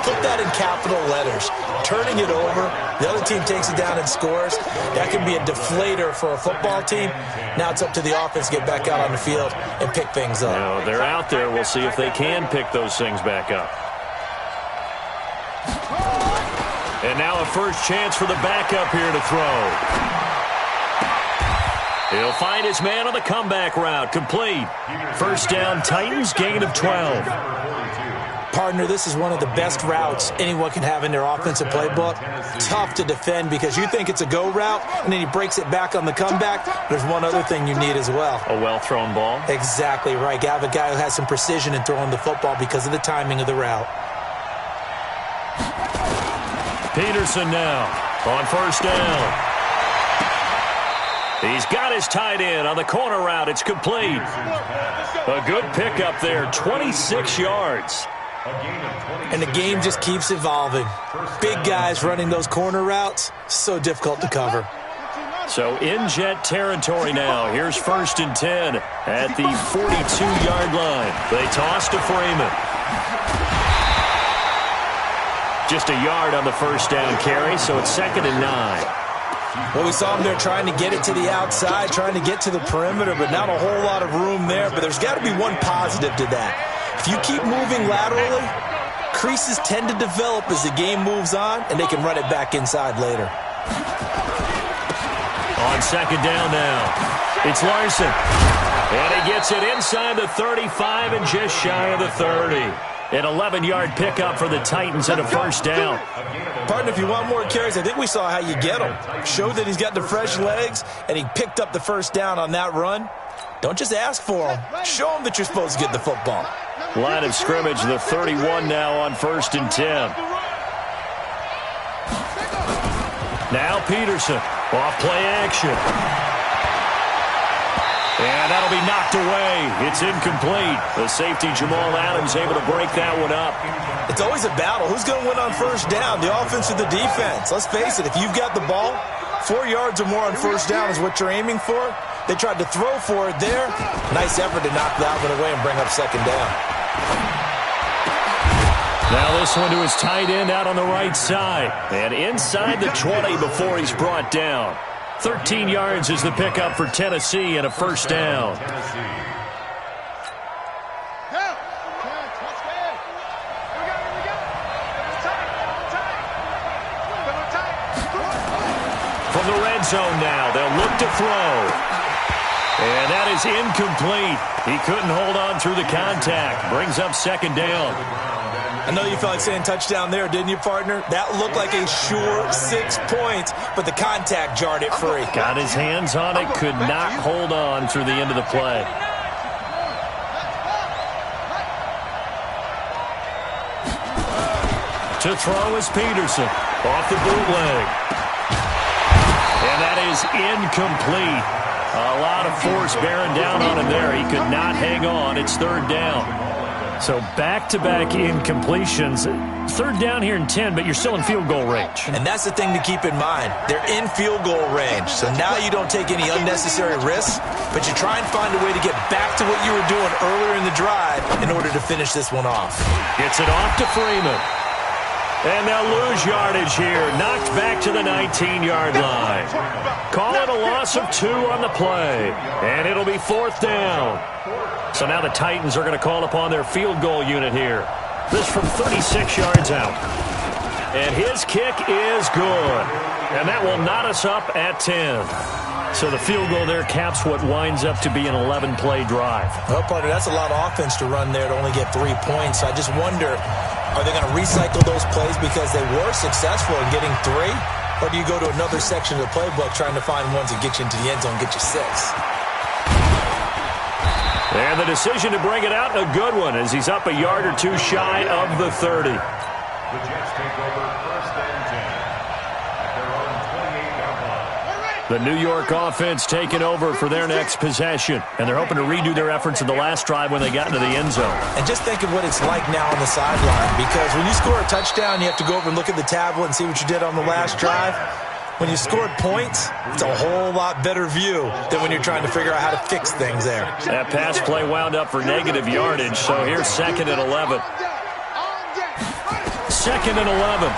Put that in capital letters. Turning it over, the other team takes it down and scores. That can be a deflator for a football team. Now it's up to the offense to get back out on the field and pick things up. Now, they're out there. We'll see if they can pick those things back up. And now a first chance for the backup here to throw. He'll find his man on the comeback route. Complete. First down, Titans, gain of 12. Partner, this is one of the best routes anyone can have in their offensive playbook. Tough to defend because you think it's a go route, and then he breaks it back on the comeback. There's one other thing you need as well. A well-thrown ball? Exactly right. You have a guy who has some precision in throwing the football because of the timing of the route. Peterson now on first down. He's got his tight end on the corner route. It's complete. A good pickup there, 26 yards. And the game just keeps evolving. Big guys running those corner routes, so difficult to cover. So in Jet territory now. Here's first and 10 at the 42-yard line. They toss to Freeman. Just a yard on the first down carry, so it's 2nd and 9. Well, we saw him there trying to get it to the outside, trying to get to the perimeter, but not a whole lot of room there. But there's got to be one positive to that. If you keep moving laterally, creases tend to develop as the game moves on, and they can run it back inside later. On second down now, it's Larson. And he gets it inside the 35 and just shy of the 30. An 11-yard pickup for the Titans and a first down. Partner, if you want more carries, I think we saw how you get him. Showed that he's got the fresh legs, and he picked up the first down on that run. Don't just ask for him. Show him that you're supposed to get the football. Line of scrimmage, the 31 now on first and 10. Now Peterson, off play action. And that'll be knocked away. It's incomplete. The safety, Jamal Adams, able to break that one up. It's always a battle. Who's going to win on first down, the offense or the defense? Let's face it, if you've got the ball, 4 yards or more on first down is what you're aiming for. They tried to throw for it there. Nice effort to knock that one away and bring up second down. Now this one to his tight end out on the right side. And inside the 20 before he's brought down. 13 yards is the pickup for Tennessee and a first down. From the red zone now, they'll look to throw. And that is incomplete. He couldn't hold on through the contact. Brings up second down. I know you felt like saying touchdown there, didn't you, partner? That looked like a sure 6 points, but the contact jarred it free. Got his hands on it, could not hold on through the end of the play. To throw is Peterson, off the bootleg. And that is incomplete. A lot of force bearing down on him there. He could not hang on. It's third down. So back-to-back incompletions. Third down here in 10, but you're still in field goal range. And that's the thing to keep in mind. They're in field goal range. So now you don't take any unnecessary risks, but you try and find a way to get back to what you were doing earlier in the drive in order to finish this one off. Gets it off to Freeman. And they'll lose yardage here. Knocked back to the 19-yard line. Call it a loss of 2 on the play. And it'll be fourth down. So now the Titans are going to call upon their field goal unit here. This from 36 yards out. And his kick is good. And that will knot us up at 10. So the field goal there caps what winds up to be an 11-play drive. Well, partner, that's a lot of offense to run there to only get 3 points. I just wonder, are they going to recycle those plays because they were successful in getting 3? Or do you go to another section of the playbook trying to find ones that get you into the end zone, get you 6? And the decision to bring it out, a good one, as he's up a yard or 2 shy of the 30. The Jets take over first and 10 at their own 28-yard line. The New York offense taking over for their next possession. And they're hoping to redo their efforts in the last drive when they got into the end zone. And just think of what it's like now on the sideline. Because when you score a touchdown, you have to go over and look at the tablet and see what you did on the last drive. When you scored points, it's a whole lot better view than when you're trying to figure out how to fix things there. That pass play wound up for negative yardage, so here's second and 11. 2nd and 11.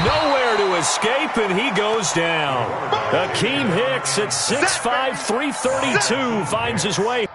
Nowhere to escape, and he goes down. Akeem Hicks at 6'5", 332 finds his way.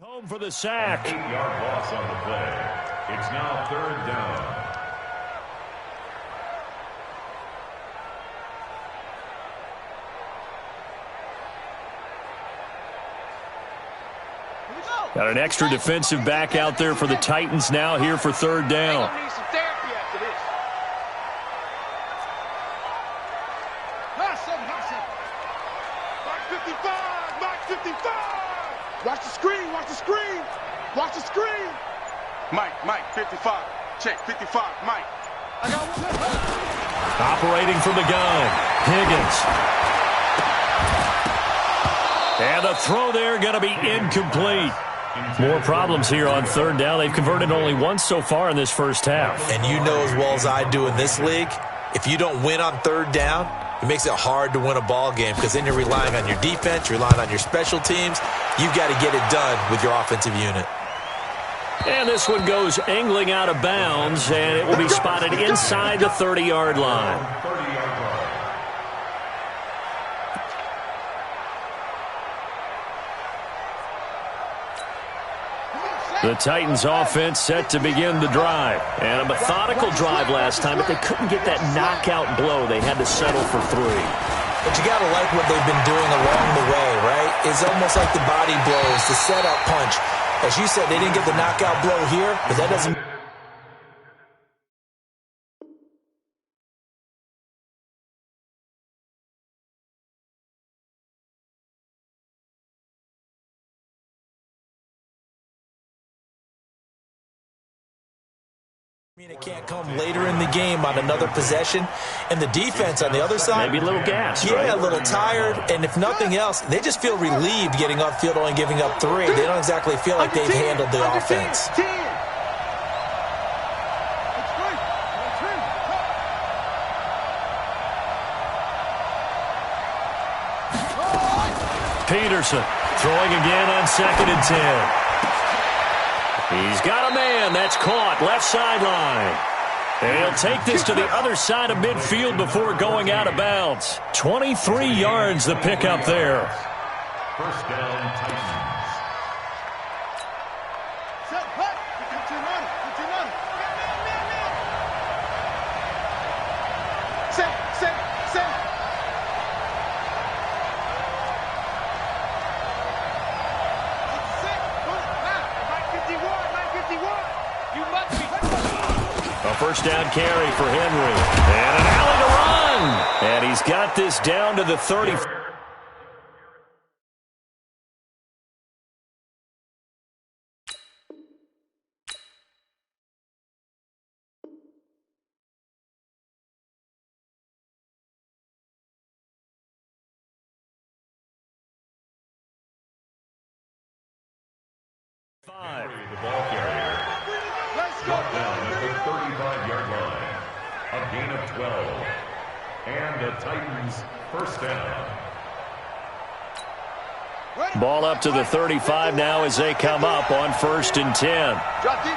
Home for the sack. 8-yard loss on the play. It's now 3rd down. Got an extra defensive back out there for the Titans now here for 3rd down. Need some therapy after this. Mark 55! Mark 55! Watch the screen! Watch the screen! Watch the screen! Mike, 55. Check, 55, Mike. I got one. Operating from the gun, Higgins. And the throw there going to be incomplete. More problems here on 3rd down. They've converted only once so far in this first half. And you know as well as I do in this league, if you don't win on 3rd down, it makes it hard to win a ball game because then you're relying on your defense, you're relying on your special teams. You've got to get it done with your offensive unit. And this one goes angling out of bounds, and it will be spotted inside the 30-yard line. 30-yard line. The Titans offense set to begin the drive. And a methodical drive last time, but they couldn't get that knockout blow. They had to settle for 3. But you got to like what they've been doing along the way, right? It's almost like the body blows, the setup punch. As you said, they didn't get the knockout blow here, but that doesn't mean it can't come later in the game on another possession. And the defense on the other side, maybe a little gas, yeah, right? A little tired. And if nothing else, they just feel relieved getting off field, only giving up 3. They don't exactly feel like they've handled the offense. Peterson throwing again on 2nd and 10. He's got a man. That's caught. Left sideline. And he'll take this to the other side of midfield before going out of bounds. 23 yards the pickup there. 1st down, Titans. A 1st down carry for Henry. And an alley to run. And he's got this down to the 30. The ball carrier. Brought down at the 35-yard line. A gain of 12. And the Titans 1st down. Ball up to the 35 now as they come up on 1st and 10. Drop deep,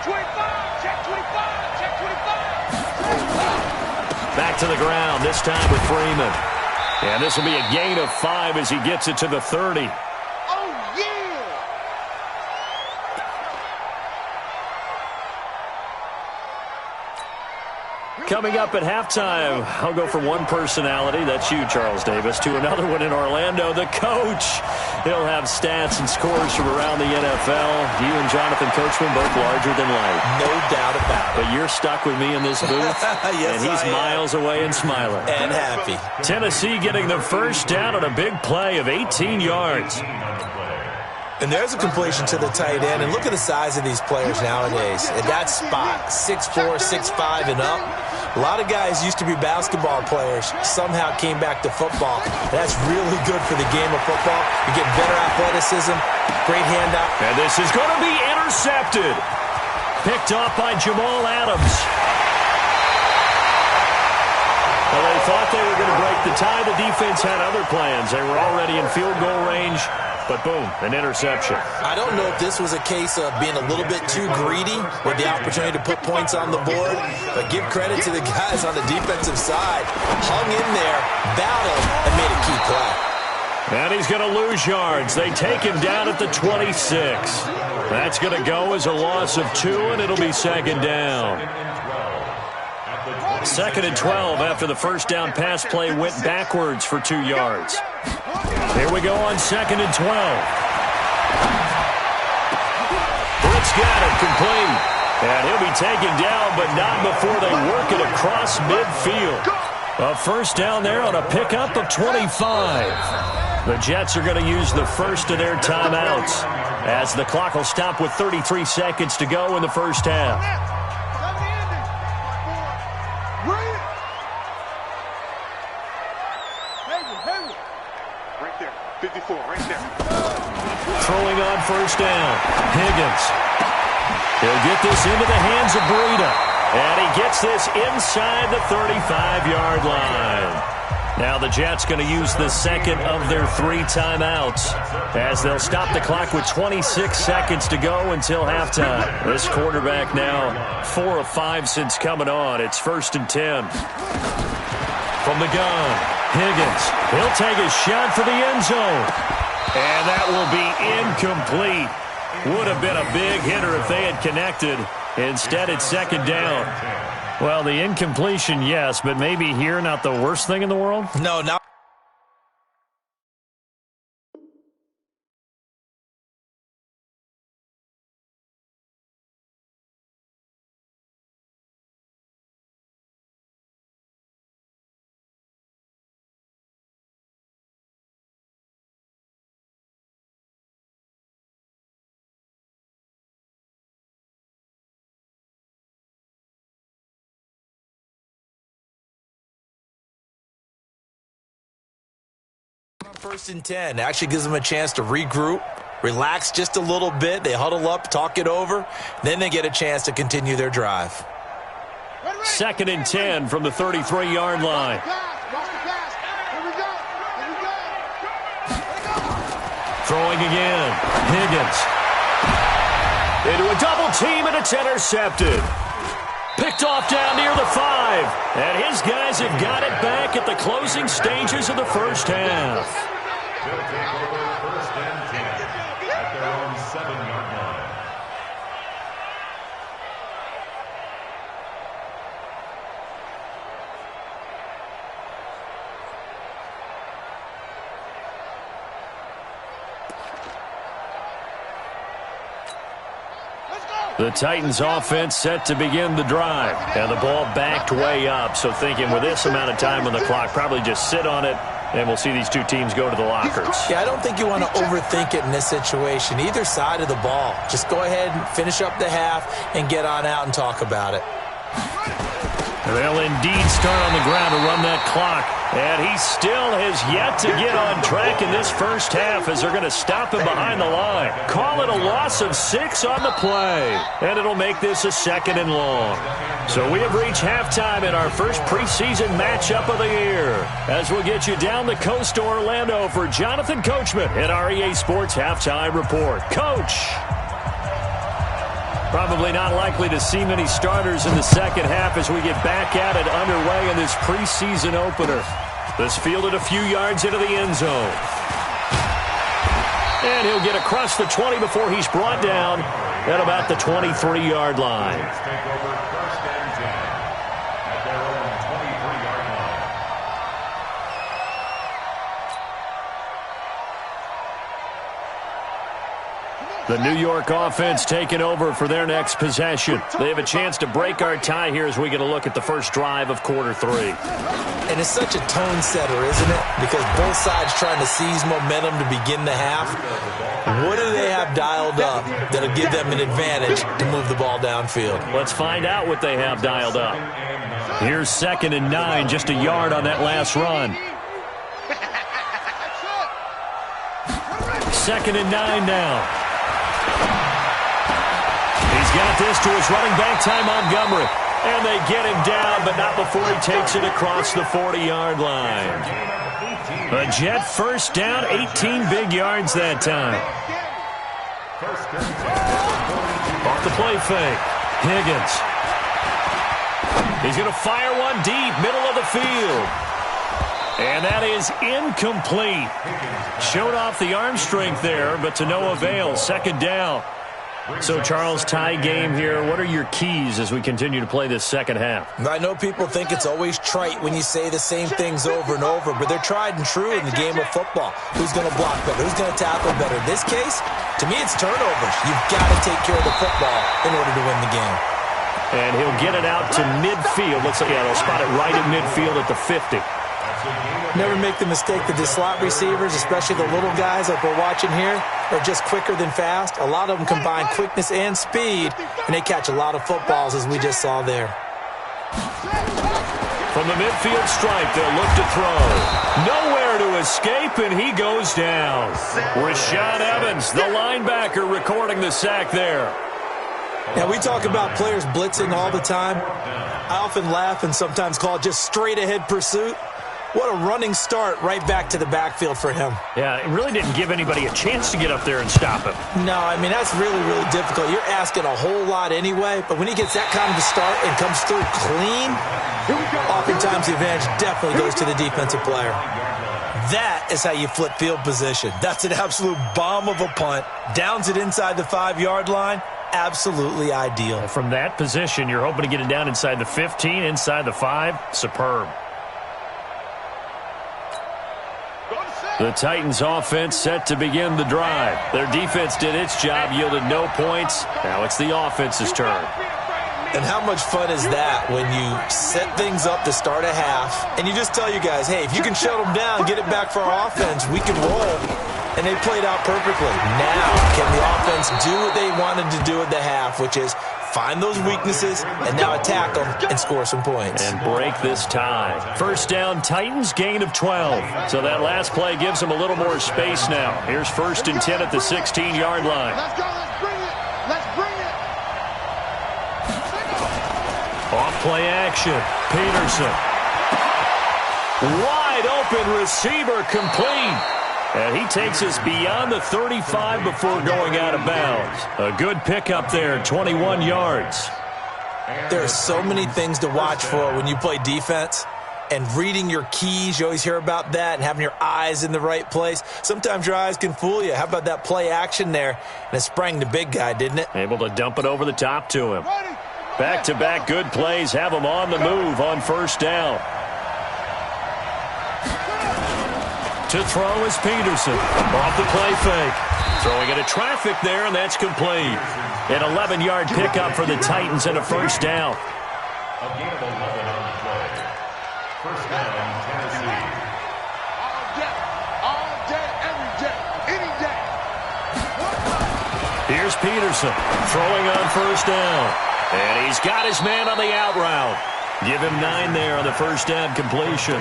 25, check 25, check 25. Back to the ground, this time with Freeman. And this will be a gain of 5 as he gets it to the 30. Coming up at halftime, I'll go from one personality, that's you, Charles Davis, to another one in Orlando, the coach. He'll have stats and scores from around the NFL. You and Jonathan Coachman both larger than life. No doubt about it. But you're stuck with me in this booth, yes, and he's miles away and smiling. And happy. Tennessee getting the first down on a big play of 18 yards. And there's a completion to the tight end. And look at the size of these players nowadays. At that spot, 6'4", 6'5", and up. A lot of guys used to be basketball players, somehow came back to football. That's really good for the game of football. You get better athleticism, great handout. And this is going to be intercepted. Picked off by Jamal Adams. Well, they thought they were going to break the tie. The defense had other plans. They were already in field goal range. But boom, an interception. I don't know if this was a case of being a little bit too greedy with the opportunity to put points on the board, but give credit to the guys on the defensive side. Hung in there, battled, and made a key play. And he's going to lose yards. They take him down at the 26. That's going to go as a loss of 2, and it'll be second down. Second and 12 after the first down pass play went backwards for 2 yards. Here we go on second and 12. Blitz got it complete. And he'll be taken down, but not before they work it across midfield. A first down there on a pickup of 25. The Jets are going to use the first of their timeouts as the clock will stop with 33 seconds to go in the first half. Throwing on first down. Higgins. He'll get this into the hands of Breida. And he gets this inside the 35-yard line. Now the Jets going to use the second of their 3 timeouts as they'll stop the clock with 26 seconds to go until halftime. This quarterback now 4 of 5 since coming on. It's first and 10. From the gun, Higgins. He'll take a shot for the end zone. And that will be incomplete. Would have been a big hitter if they had connected. Instead, it's second down. Well, the incompletion, yes, but maybe here not the worst thing in the world? No, not. First and 10 actually gives them a chance to regroup, relax just a little bit. They huddle up, talk it over, then they get a chance to continue their drive. Second and 10 from the 33-yard line. Throwing again. Higgins. Into a double team, and it's intercepted. Picked off down near the 5. And his guys have got it back at the closing stages of the first half. They'll take over first and 10 at their own 7-yard line. The Titans offense set to begin the drive. And the ball backed way up. So thinking with this amount of time on the clock, probably just sit on it, and we'll see these two teams go to the lockers. Yeah, I don't think you want to overthink it in this situation. Either side of the ball. Just go ahead and finish up the half and get on out and talk about it. They'll indeed start on the ground to run that clock. And he still has yet to get on track in this first half as they're going to stop him behind the line. Call it a loss of 6 on the play. And it'll make this a second and long. So we have reached halftime in our first preseason matchup of the year. As we'll get you down the coast to Orlando for Jonathan Coachman at our EA Sports Halftime Report. Coach! Probably not likely to see many starters in the second half as we get back at it underway in this preseason opener. This fielded a few yards into the end zone. And he'll get across the 20 before he's brought down at about the 23-yard line. Take over first and 10 at their The New York offense taking over for their next possession. They have a chance to break our tie here as we get a look at the first drive of quarter 3. And it's such a tone setter, isn't it? Because both sides trying to seize momentum to begin the half. What do they have dialed up that'll give them an advantage to move the ball downfield? Let's find out what they have dialed up. Here's 2nd and 9, just a yard on that last run. 2nd and 9 now. He's got this to his running back, Ty Montgomery. And they get him down, but not before he takes it across the 40-yard line. A Jet first down, 18 big yards that time. Off the play fake. Higgins. He's going to fire one deep, middle of the field. And that is incomplete. Showed off the arm strength there, but to no avail. 2nd down. So, Charles, tie game here. What are your keys as we continue to play this second half? I know people think it's always trite when you say the same things over and over, but they're tried and true in the game of football. Who's going to block better? Who's going to tackle better? In this case, to me, it's turnovers. You've got to take care of the football in order to win the game. And he'll get it out to midfield. Looks like, yeah, they'll spot it right at midfield at the 50. Never make the mistake that the slot receivers, especially the little guys like we're watching here, are just quicker than fast. A lot of them combine quickness and speed, and they catch a lot of footballs, as we just saw there. From the midfield stripe, they'll look to throw. Nowhere to escape, and he goes down. Rashaan Evans, the linebacker, recording the sack there. Now, we talk about players blitzing all the time. I often laugh and sometimes call it just straight-ahead pursuit. What a running start right back to the backfield for him. Yeah, it really didn't give anybody a chance to get up there and stop him. No, I mean, that's really, really difficult. You're asking a whole lot anyway, but when he gets that kind of a start and comes through clean, oftentimes the advantage definitely goes to the defensive player. That is how you flip field position. That's an absolute bomb of a punt. Downs it inside the 5-yard line. Absolutely ideal. From that position, you're hoping to get it down inside the 15, inside the 5. Superb. The Titans offense set to begin the drive. Their defense did its job, yielded no points. Now it's the offense's turn. And how much fun is that when you set things up to start a half and you just tell you guys, hey, if you can shut them down, get it back for our offense, we can roll. And they played out perfectly. Now, can the offense do what they wanted to do at the half, which is find those weaknesses and now attack them and score some points. And break this tie. First down, Titans, gain of 12. So that last play gives them a little more space now. Here's 1st and 10 at the 16-yard line. Let's go, let's bring it. Let's bring it. Off play action. Peterson. Wide open receiver complete. And he takes us beyond the 35 before going out of bounds. A good pickup there, 21 yards. There are so many things to watch for when you play defense. And reading your keys, you always hear about that, and having your eyes in the right place. Sometimes your eyes can fool you. How about that play action there? And it sprang the big guy, didn't it? Able to dump it over the top to him. Back-to-back good plays have him on the move on first down. To throw is Peterson. Off the play fake. Throwing into traffic there, and that's complete. An 11-yard pickup for the Titans and a first down. A gain of 11 on the play. First down, Tennessee. All day, every day, any day. Here's Peterson throwing on first down. And he's got his man on the out route. Give him 9 there on the first down completion.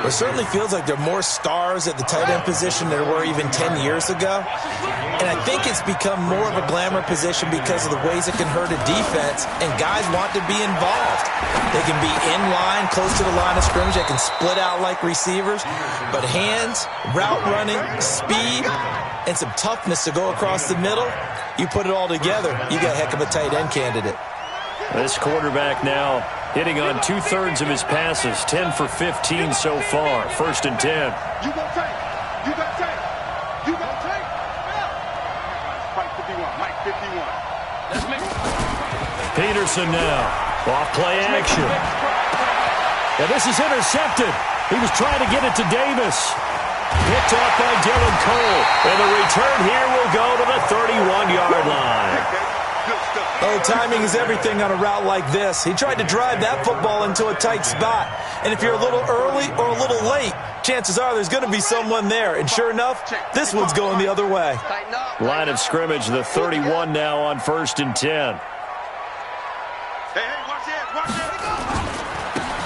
It certainly feels like there are more stars at the tight end position than there were even 10 years ago. And I think it's become more of a glamour position because of the ways it can hurt a defense, and guys want to be involved. They can be in line, close to the line of scrimmage. They can split out like receivers. But hands, route running, speed, and some toughness to go across the middle, you put it all together, you got a heck of a tight end candidate. This quarterback now hitting on 2/3 of his passes, 10 for 15 so far. 1st and 10. You gonna take. You gonna take. You gonna take. Mike 51. Mike 51. Let's make it. Peterson now. Off play action. And this is intercepted. He was trying to get it to Davis. Picked off by Dylan Cole. And the return here will go to the 31-yard line. Oh, timing is everything on a route like this. He tried to drive that football into a tight spot. And if you're a little early or a little late, chances are there's going to be someone there. And sure enough, this one's going the other way. Line of scrimmage, the 31 now on 1st and 10.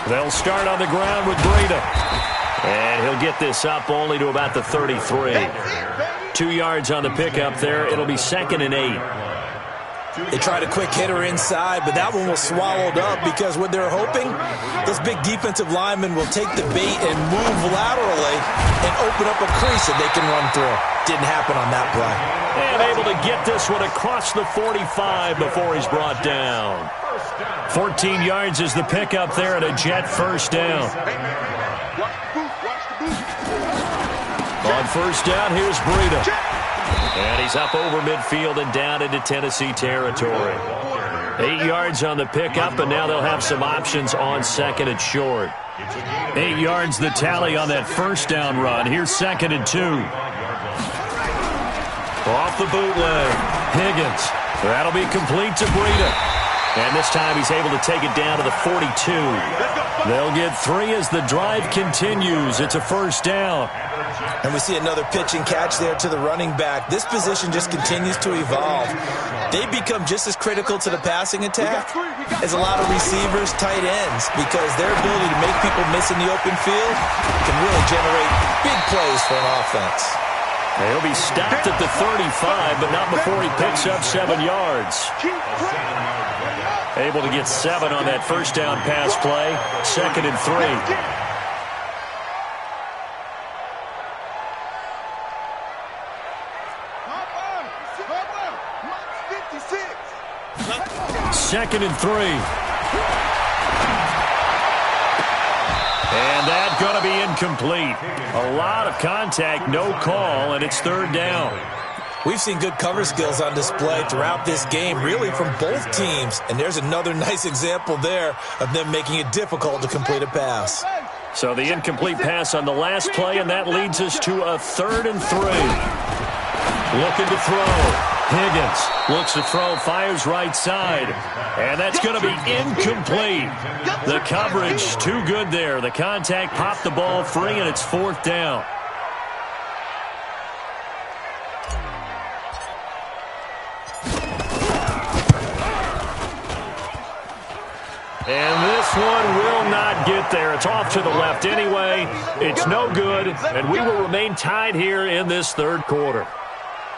They'll start on the ground with Breida. And he'll get this up only to about the 33. 2 yards on the pickup there. It'll be 2nd and 8. They tried a quick hitter inside, but that one was swallowed up because what they're hoping, those big defensive linemen will take the bait and move laterally and open up a crease that they can run through. Didn't happen on that play. And able to get this one across the 45 before he's brought down. 14 yards is the pickup there and a Jet first down. On first down, here's Breida. And he's up over midfield and down into Tennessee territory. 8 yards on the pickup, and now they'll have some options on 2nd and short. 8 yards the tally on that first down run. Here's 2nd and 2. Off the bootleg. Higgins. That'll be complete to Breida. And this time he's able to take it down to the 42. They'll get 3 as the drive continues. It's a first down. And we see another pitch and catch there to the running back. This position just continues to evolve. They become just as critical to the passing attack as a lot of receivers, tight ends, because their ability to make people miss in the open field can really generate big plays for an offense. He'll be stopped at the 35, but not before he picks up 7 yards. Able to get 7 on that first down pass play. 2nd and 3. Second and 3. And that's going to be incomplete. A lot of contact, no call, and it's 3rd down. We've seen good cover skills on display throughout this game, really from both teams. And there's another nice example there of them making it difficult to complete a pass. So the incomplete pass on the last play, and that leads us to a 3rd and 3. Looking to throw. Higgins looks to throw, fires right side. And that's going to be incomplete. The coverage too good there. The contact popped the ball free, and it's 4th down. And this one will not get there. It's off to the left anyway. It's no good, and we will remain tied here in this 3rd quarter.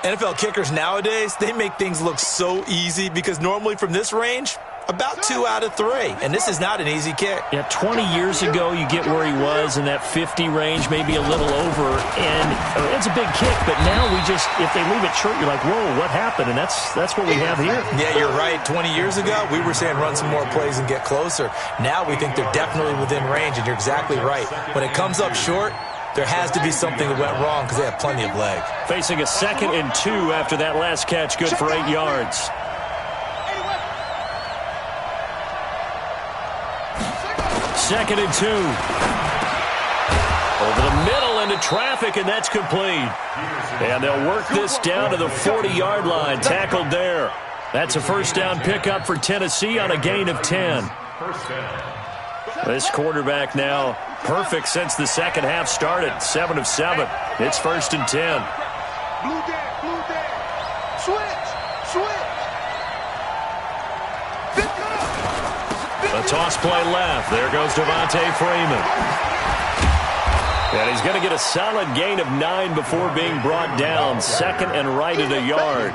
NFL kickers nowadays, they make things look so easy because normally from this range, about 2 out of 3. And this is not an easy kick. Yeah, 20 years ago, you get where he was in that 50 range, maybe a little over. And it's a big kick, but now we just, if they leave it short, you're like, whoa, what happened? And that's what we have here. Yeah, you're right. 20 years ago, we were saying run some more plays and get closer. Now we think they're definitely within range, and you're exactly right. When it comes up short, there has to be something that went wrong because they have plenty of leg. Facing a 2nd and 2 after that last catch, good for 8 yards. Second and 2. Over the middle into traffic, and that's complete. And they'll work this down to the 40-yard line, tackled there. That's a first down pickup for Tennessee on a gain of 10. This quarterback now perfect since the second half started. 7 of 7. It's 1st and 10. Blue dead. Switch. A toss play left. There goes Devontae Freeman. And he's going to get a solid gain of 9 before being brought down. 2nd and right at a yard.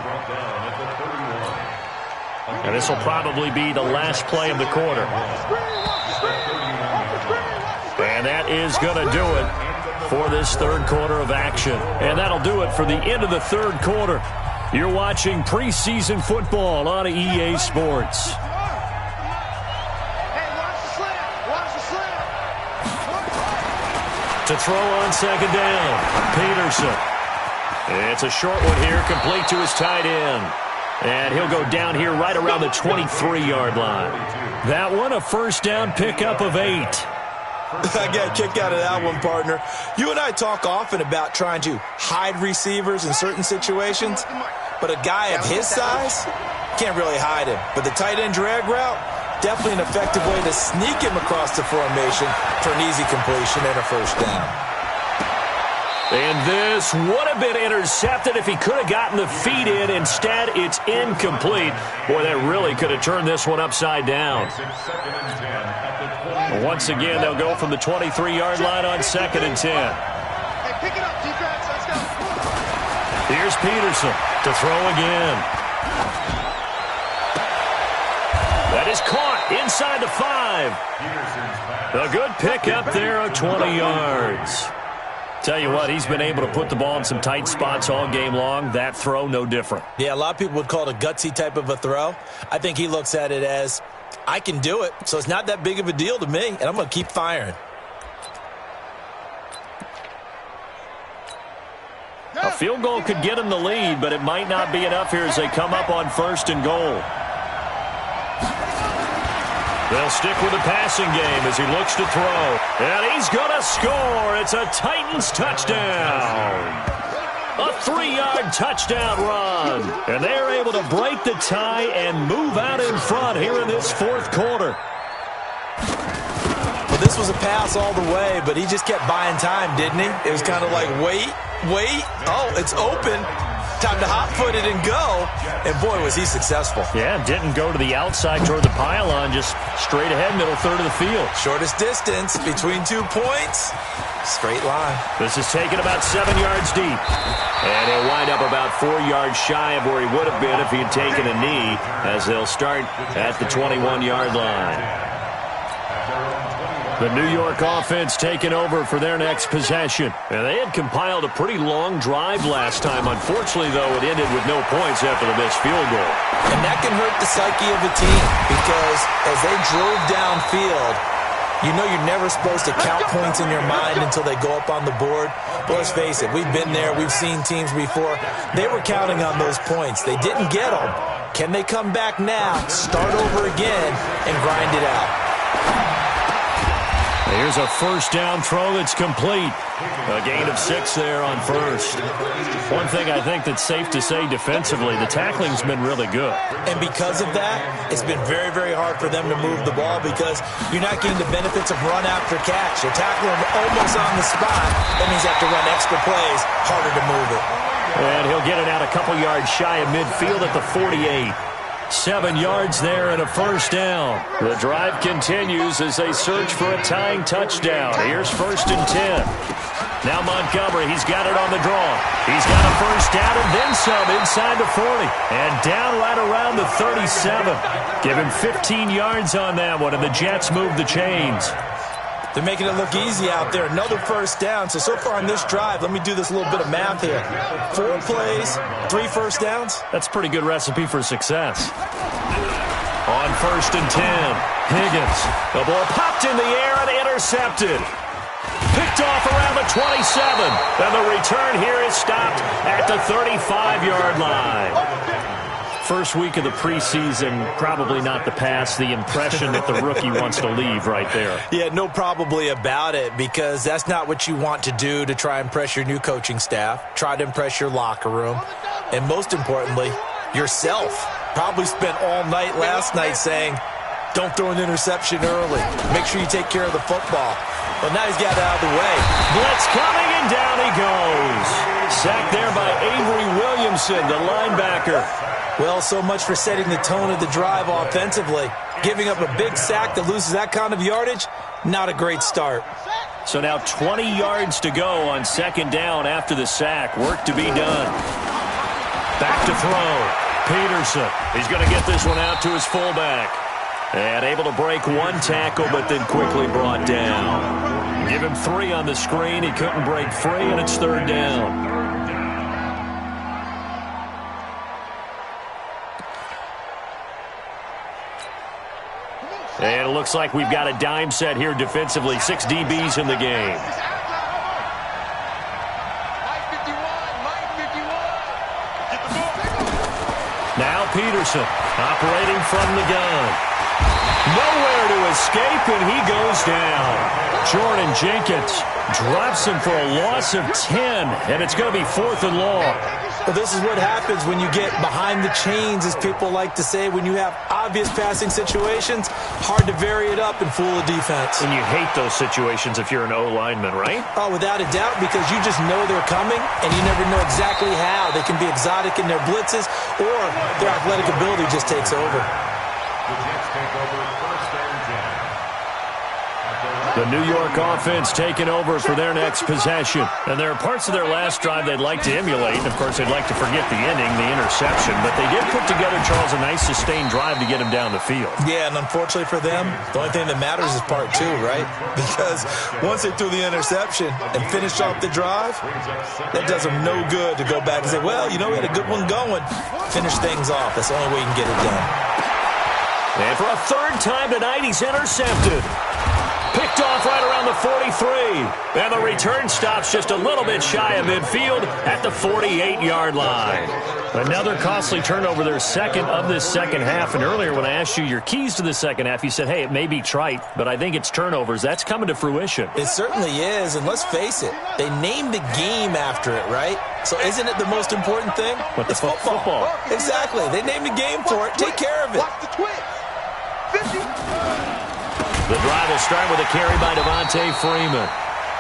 And this will probably be the last play of the quarter. And that is going to do it for this 3rd quarter of action. And that'll do it for the end of the 3rd quarter. You're watching preseason football on EA Sports. To throw on 2nd down, Peterson. It's a short one here, complete to his tight end. And he'll go down here right around the 23-yard line. That one, a first down pickup of 8. I got a kick out of that one, partner. You and I talk often about trying to hide receivers in certain situations, but a guy of his size can't really hide him. But the tight end drag route, definitely an effective way to sneak him across the formation for an easy completion and a first down. And this would have been intercepted if he could have gotten the feet in. Instead, it's incomplete. Boy, that really could have turned this one upside down. Once again, they'll go from the 23-yard line on 2nd and 10. Hey, pick it up, defense. Let's go. Here's Peterson to throw again. That is caught inside the 5. A good pickup there of 20 yards. Tell you what, he's been able to put the ball in some tight spots all game long. That throw, no different. Yeah, a lot of people would call it a gutsy type of a throw. I think he looks at it as, I can do it, so it's not that big of a deal to me, and I'm going to keep firing. A field goal could get him the lead, but it might not be enough here as they come up on 1st and goal. They'll stick with the passing game as he looks to throw. And he's going to score. It's a Titans touchdown. A 3-yard touchdown run. And they're able to break the tie and move out in front here in this 4th quarter. Well, this was a pass all the way, but he just kept buying time, didn't he? It was kind of like, wait. Oh, it's open. Time to hot-foot it and go. And, boy, was he successful. Yeah, didn't go to the outside toward the pylon, just straight ahead, middle third of the field. Shortest distance between 2 points. Straight line. This is taken about 7 yards deep. And he'll wind up about 4 yards shy of where he would have been if he had taken a knee, as they'll start at the 21-yard line. The New York offense taking over for their next possession. And they had compiled a pretty long drive last time. Unfortunately, though, it ended with no points after the missed field goal. And that can hurt the psyche of a team because as they drove downfield, you know you're never supposed to count points in your mind until they go up on the board. But let's face it, we've been there. We've seen teams before. They were counting on those points. They didn't get them. Can they come back now, start over again, and grind it out? Here's a first down throw that's complete. A gain of 6 there on 1st. One thing I think that's safe to say defensively, the tackling's been really good. And because of that, it's been very, very hard for them to move the ball because you're not getting the benefits of run after catch. You're tackling them almost on the spot. That means you have to run extra plays, harder to move it. And he'll get it out a couple yards shy of midfield at the 48. 7 yards there and a first down. The drive continues as they search for a tying touchdown. Here's 1st and 10. Now Montgomery, he's got it on the draw. He's got a first down and then some inside the 40. And down right around the 37. Give him 15 yards on that one, and the Jets move the chains. They're making it look easy out there. Another first down. So far on this drive, let me do this little bit of math here. 4 plays, 3 first downs. That's a pretty good recipe for success. On 1st and 10, Higgins. The ball popped in the air and intercepted. Picked off around the 27. And the return here is stopped at the 35-yard line. First week of the preseason, probably not the pass, the impression that the rookie wants to leave right there. Yeah, no probably about it because that's not what you want to do to try and impress your new coaching staff, try to impress your locker room, and most importantly, yourself. Probably spent all night last night saying, don't throw an interception early. Make sure you take care of the football. But now he's got it out of the way. Blitz coming, and down he goes. Sacked there by Avery Williamson, the linebacker. Well, so much for setting the tone of the drive offensively. Giving up a big sack that loses that kind of yardage, not a great start. So now 20 yards to go on 2nd down after the sack. Work to be done. Back to throw. Peterson. He's going to get this one out to his fullback. And able to break 1 tackle, but then quickly brought down. Give him 3 on the screen. He couldn't break free, and it's 3rd down. And it looks like we've got a dime set here defensively. 6 DBs in the game. Now Peterson operating from the gun. Nowhere to escape, and he goes down. Jordan Jenkins drops him for a loss of 10, and it's going to be 4th and long. Well, this is what happens when you get behind the chains, as people like to say. When you have obvious passing situations, hard to vary it up and fool a defense. And you hate those situations if you're an O-lineman, right? Oh, without a doubt, because you just know they're coming, and you never know exactly how. They can be exotic in their blitzes, or their athletic ability just takes over. The Jets take over 1st and 10. The New York offense taking over for their next possession. And there are parts of their last drive they'd like to emulate. And, of course, they'd like to forget the ending, the interception. But they did put together, Charles, a nice sustained drive to get him down the field. Yeah, and unfortunately for them, the only thing that matters is part 2, right? Because once they threw the interception and finished off the drive, that does them no good to go back and say, well, you know, we had a good one going. Finish things off. That's the only way you can get it done. And for a 3rd time tonight, he's intercepted. Picked off right around the 43. And the return stops just a little bit shy of midfield at the 48-yard line. Another costly turnover, their second of this second half. And earlier when I asked you your keys to the second half, you said, hey, it may be trite, but I think it's turnovers. That's coming to fruition. It certainly is, and let's face it, they named the game after it, right? So isn't it the most important thing? What, it's football. Exactly. They named the game for it. Take care of it. Watch the twitch. 50. The drive will start with a carry by Devontae Freeman.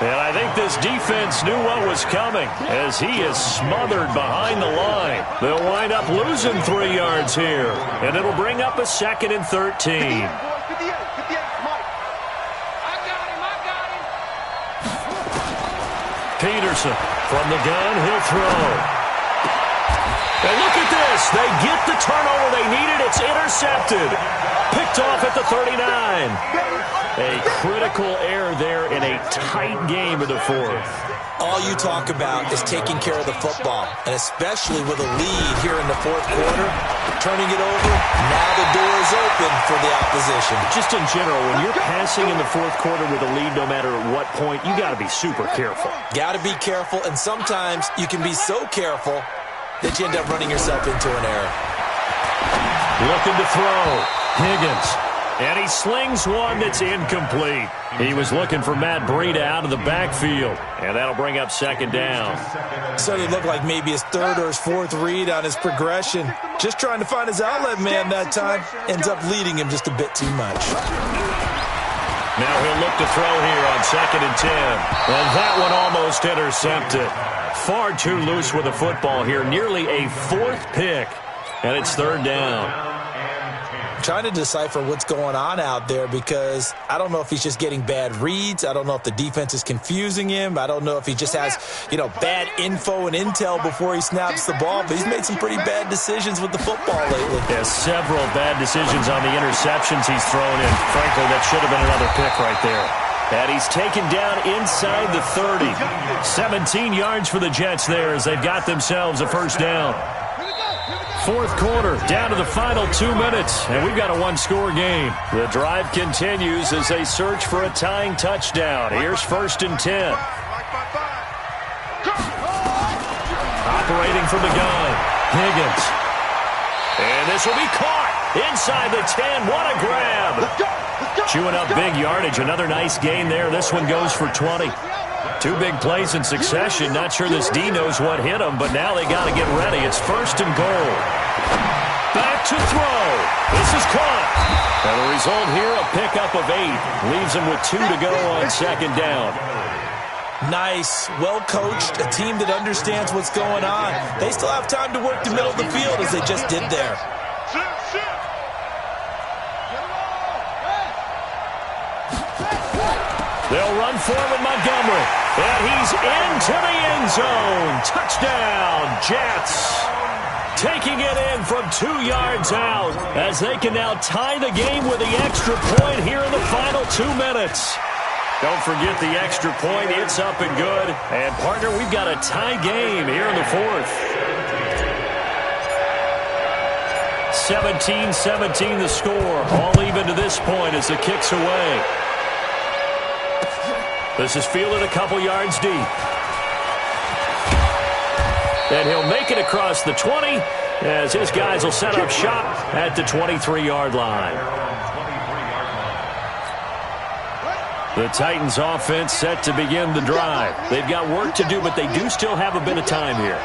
And I think this defense knew what was coming as he is smothered behind the line. They'll wind up losing 3 yards here. And it'll bring up a 2nd and 13. 58, Mike. I got him. Peterson from the gun, he'll throw. And look at this. They get the turnover they needed. It's intercepted. Picked off at the 39. A critical error there in a tight game of the 4th. All you talk about is taking care of the football, and especially with a lead here in the 4th quarter, turning it over, now the door is open for the opposition. Just in general, when you're passing in the 4th quarter with a lead, no matter at what point, you got to be super careful. Got to be careful, and sometimes you can be so careful that you end up running yourself into an error. Looking to throw. Higgins. And he slings one that's incomplete. He was looking for Matt Breida out of the backfield. And that'll bring up 2nd down. So it looked like maybe his 3rd or his 4th read on his progression. Just trying to find his outlet man that time. Ends up leading him just a bit too much. Now he'll look to throw here on 2nd and 10. And that one almost intercepted. Far too loose with the football here. Nearly a 4th pick. And it's 3rd down. Trying to decipher what's going on out there because I don't know if he's just getting bad reads. I don't know if the defense is confusing him. I don't know if he just has, bad info and intel before he snaps the ball. But he's made some pretty bad decisions with the football lately. Yeah, several bad decisions on the interceptions he's thrown in. Frankly, that should have been another pick right there. And he's taken down inside the 30. 17 yards for the Jets there as they've got themselves a 1st down. 4th quarter, down to the final 2 minutes, and we've got a 1-score game. The drive continues as they search for a tying touchdown. Here's 1st and 10. Operating from the gun, Higgins. And this will be caught inside the 10. What a grab. Chewing up big yardage. Another nice gain there. This one goes for 20. 2 big plays in succession. Not sure this D knows what hit him, but now they got to get ready. It's 1st and goal. Back to throw. This is caught. And the result here, a pickup of 8. Leaves him with 2 to go on 2nd down. Nice, well-coached, a team that understands what's going on. They still have time to work the middle of the field as they just did there. They'll run forward Montgomery. And he's into the end zone. Touchdown, Jets. Taking it in from 2 yards out as they can now tie the game with the extra point here in the final 2 minutes. Don't forget the extra point. It's up and good. And, partner, we've got a tie game here in the 4th. 17-17 the score. All even to this point as the kick's away. This is fielded a couple yards deep. And he'll make it across the 20 as his guys will set up shop at the 23-yard line. The Titans offense set to begin the drive. They've got work to do, but they do still have a bit of time here.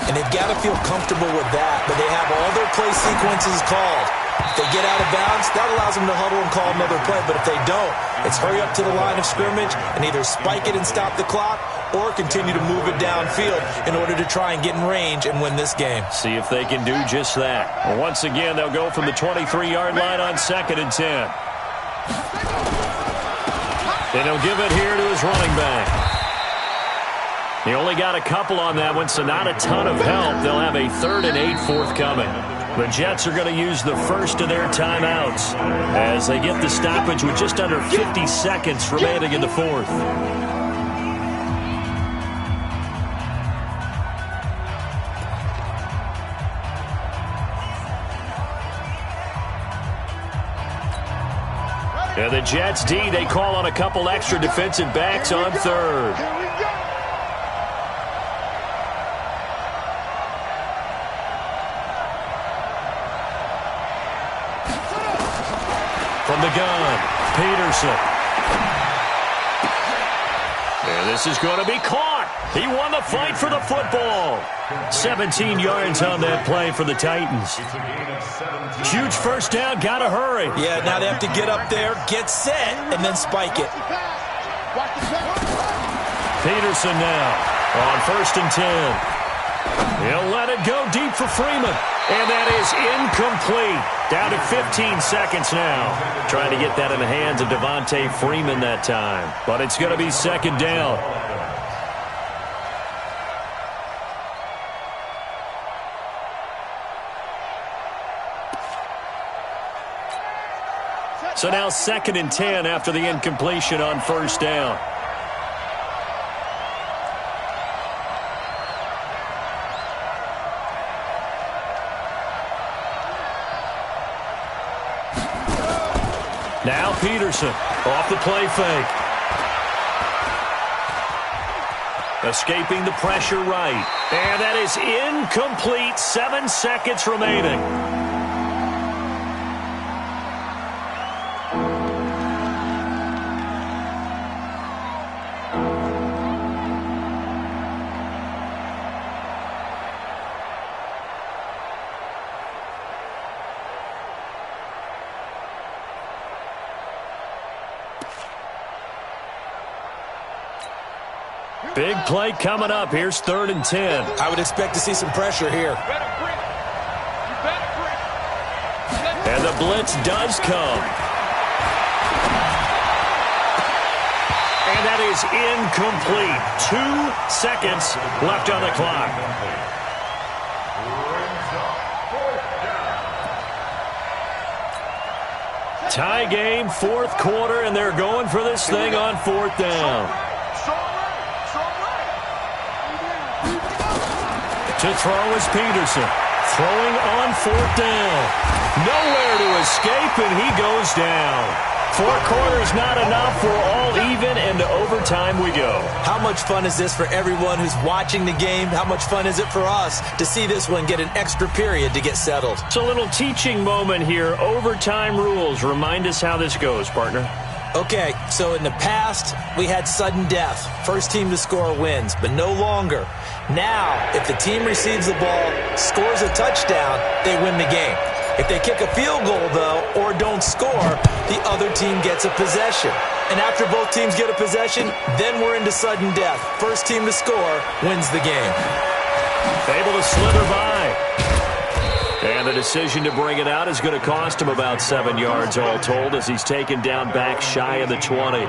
And they've got to feel comfortable with that, but they have all their play sequences called. If they get out of bounds, that allows them to huddle and call another play. But if they don't, it's hurry up to the line of scrimmage and either spike it and stop the clock or continue to move it downfield in order to try and get in range and win this game. See if they can do just that. Once again, they'll go from the 23-yard line on 2nd and 10. And he'll give it here to his running back. He only got a couple on that one, so not a ton of help. They'll have a 3rd and 8 forthcoming. The Jets are going to use the first of their timeouts as they get the stoppage with just under 50 seconds remaining in the 4th. And the Jets D, they call on a couple extra defensive backs on 3rd. From the gun, Peterson. And this is going to be caught. He won the fight for the football. 17 yards on that play for the Titans. Huge first down, got to hurry. Yeah, now they have to get up there, get set, and then spike it. Peterson now on 1st and 10. He'll let it go deep for Freeman. And that is incomplete. Down to 15 seconds now. Trying to get that in the hands of Devontae Freeman that time. But it's going to be 2nd down. So now 2nd and 10 after the incompletion on 1st down. Now Peterson off the play fake. Escaping the pressure right. And that is incomplete. 7 seconds remaining. Big play coming up. Here's 3rd and 10. I would expect to see some pressure here. And the blitz does come. And that is incomplete. 2 seconds left on the clock. Tie game, 4th quarter, and they're going for this thing on 4th down. To throw is Peterson. Throwing on 4th down. Nowhere to escape, and he goes down. 4 quarters not enough. We're all even, and to overtime we go. How much fun is this for everyone who's watching the game? How much fun is it for us to see this one get an extra period to get settled? It's a little teaching moment here. Overtime rules. Remind us how this goes, partner. Okay, so in the past, we had sudden death. First team to score wins, but no longer. Now, if the team receives the ball, scores a touchdown, they win the game. If they kick a field goal, though, or don't score, the other team gets a possession. And after both teams get a possession, then we're into sudden death. First team to score wins the game. Able to slither by. And the decision to bring it out is going to cost him about 7 yards all told as he's taken down back shy of the 20.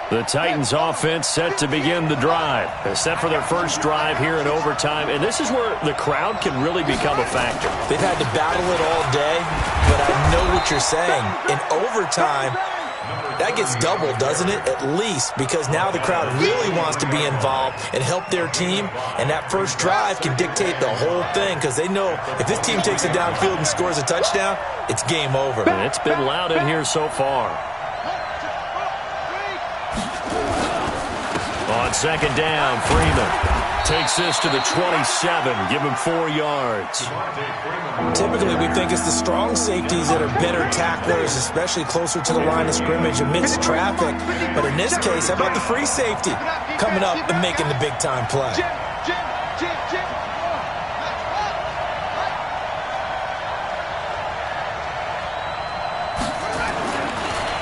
The Titans offense set to begin the drive. They're set for their first drive here in overtime. And this is where the crowd can really become a factor. They've had to battle it all day, but I know what you're saying. In overtime, that gets doubled, doesn't it? At least, because now the crowd really wants to be involved and help their team. And that first drive can dictate the whole thing because they know if this team takes it downfield and scores a touchdown, it's game over. And it's been loud in here so far. On 2nd down, Freeman. takes this to the 27. Give him 4 yards. Typically, we think it's the strong safeties that are better tacklers, especially closer to the line of scrimmage amidst traffic. But in this case, how about the free safety coming up and making the big-time play?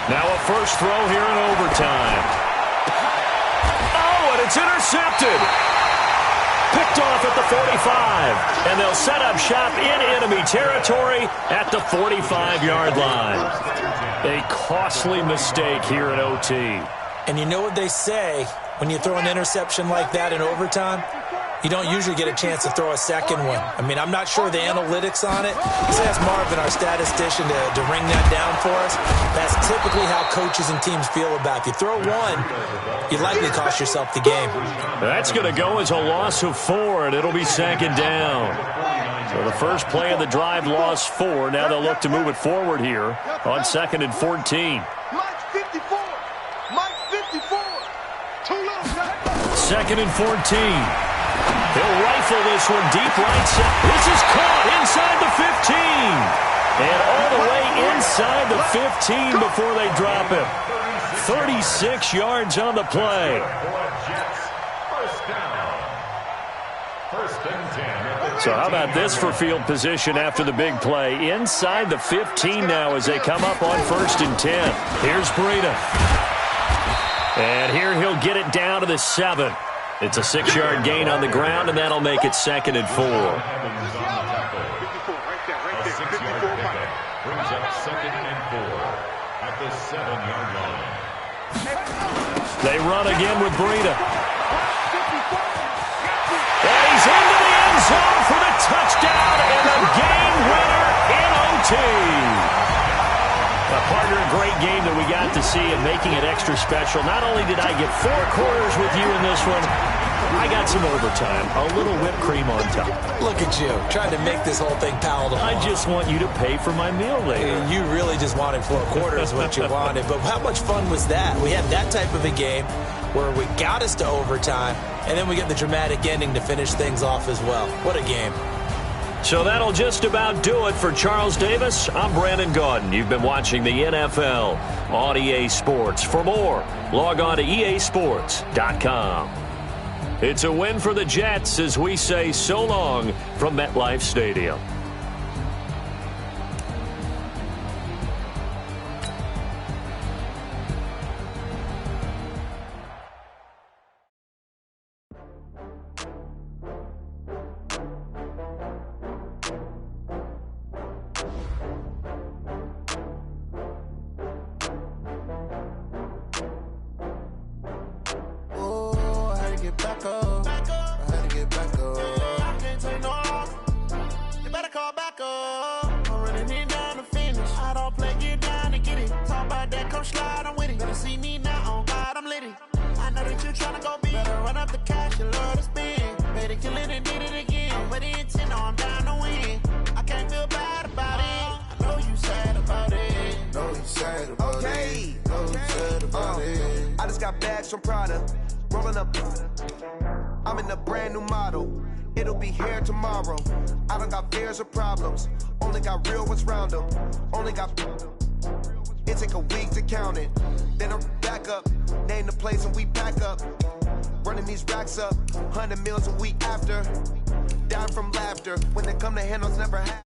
Now a first throw here in overtime. Oh, and it's intercepted. Picked off at the 45. And they'll set up shop in enemy territory at the 45-yard line. A costly mistake here in OT. And you know what they say, when you throw an interception like that in overtime, you don't usually get a chance to throw a second one. I mean, I'm not sure the analytics on it. Let's ask Marvin, our statistician, to ring that down for us. That's typically how coaches and teams feel about it. If you throw one, you likely cost yourself the game. That's going to go as a loss of 4, and it'll be second down. So the first play of the drive lost 4. Now they'll look to move it forward here on 2nd and 14. Mike 54. Mike 54. Too little. 2nd and 14. He'll rifle this one deep right side. This is caught inside the 15. And all the way inside the 15 before they drop him. 36 yards on the play. So how about this for field position after the big play? Inside the 15 now as they come up on 1st and 10. Here's Breida. And here he'll get it down to the 7. It's a 6-yard gain on the ground, and that'll make it 2nd and 4. Brings up 2nd and 4 at the 7-yard line. They run again with Breida. And he's into the end zone for the touchdown and a game winner in OT. Partner, a great game that we got to see and making it extra special. Not only did I get 4 quarters with you in this one, I got some overtime, a little whipped cream on top. Look at you, trying to make this whole thing palatable. I just want you to pay for my meal later. You really just wanted 4 quarters, what you wanted. But how much fun was that? We had that type of a game where we got us to overtime, and then we get the dramatic ending to finish things off as well. What a game. So that'll just about do it for Charles Davis. I'm Brandon Gaudin. You've been watching the NFL on EA Sports. For more, log on to easports.com. It's a win for the Jets as we say so long from MetLife Stadium. I just got bags from Prada, rolling up. I'm in a brand new model. It'll be here tomorrow. I don't got fears or problems. Only got real ones round them. Only got. It take a week to count it. Then I'm back up. Name the place and we pack up. Running these racks up. 100 meals a week after. Down from laughter. When they come to handles, never have.